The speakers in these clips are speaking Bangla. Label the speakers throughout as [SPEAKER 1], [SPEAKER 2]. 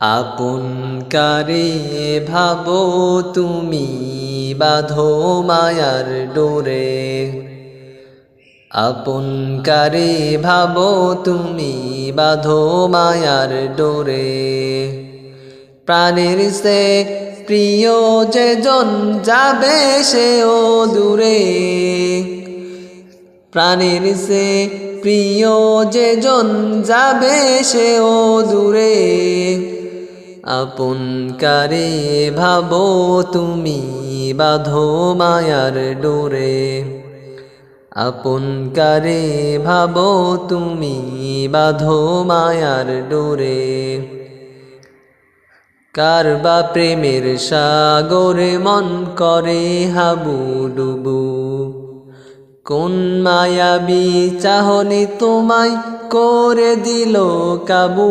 [SPEAKER 1] আপন কারে ভাবো তুমি বাঁধো মায়ার ডোরে। আপন কারে ভাবো তুমি বাঁধো মায়ার ডোরে। প্রাণের সে প্রিয় যে জন যাবে সেও দূরে। প্রাণের সে প্রিয় যে জন যাবে সেও দূরে। আপন কারে ভাবো তুমি বাঁধো মায়ার ডোরে। আপন কারে ভাবো তুমি বাঁধো মায়ার ডোরে। কার বা প্রেমের সাগরে মন করে হাবুডুবু। কোন মায়াবী চাহনি তোমায় করে দিল কাবু।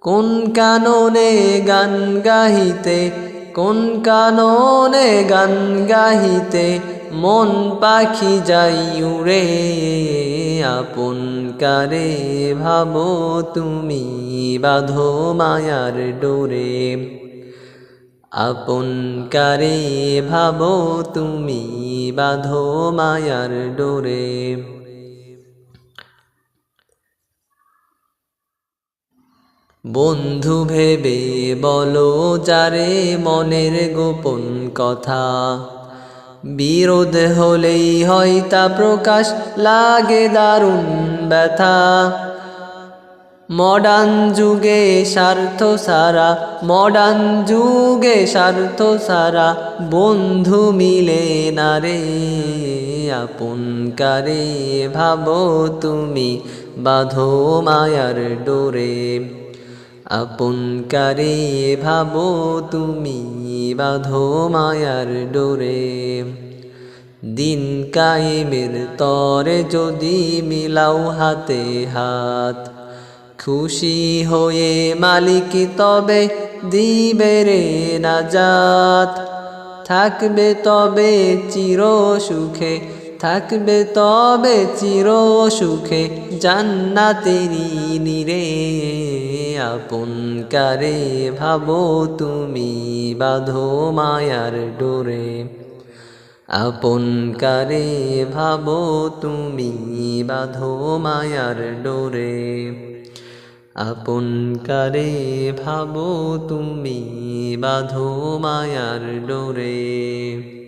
[SPEAKER 1] কোন কাননে গান গাহিতে, কোন কাননে গান গাহিতে মন পাখি যাই উড়ে। আপন কারে ভাবো তুমি বাঁধো মায়ার ডোরে। আপন কারে ভাবো তুমি বাঁধো মায়ার ডোরে। বন্ধু ভেবে বলো যারে মনের গোপন কথা। বিরোধ হলেই হয় তা প্রকাশ, লাগে দারুণ ব্যথা। মডার্ন যুগে স্বার্থ সারা, মডার্ন যুগে স্বার্থ সারা বন্ধু মিলে না রে। আপন কারে ভাবো তুমি বাঁধো মায়ার ডোরে। আপন কারে ভাবো তুমি বাঁধো মায়ার ডোরে। দিন কায়েমের তরে যদি মিলাও হাতে হাত, খুশি হয়ে মালিক তবে দিবে রে নাজাত। থাকবে তবে চির সুখে, থাকবে তবে চির সুখে জান্নাতেরি নীরে। আপন কারে ভাবো তুমি বাঁধো মায়ার ডোরে। আপন কারে ভাবো তুমি বাঁধো মায়ার ডোরে। আপন কারে ভাবো তুমি বাঁধো মায়ার ডোরে।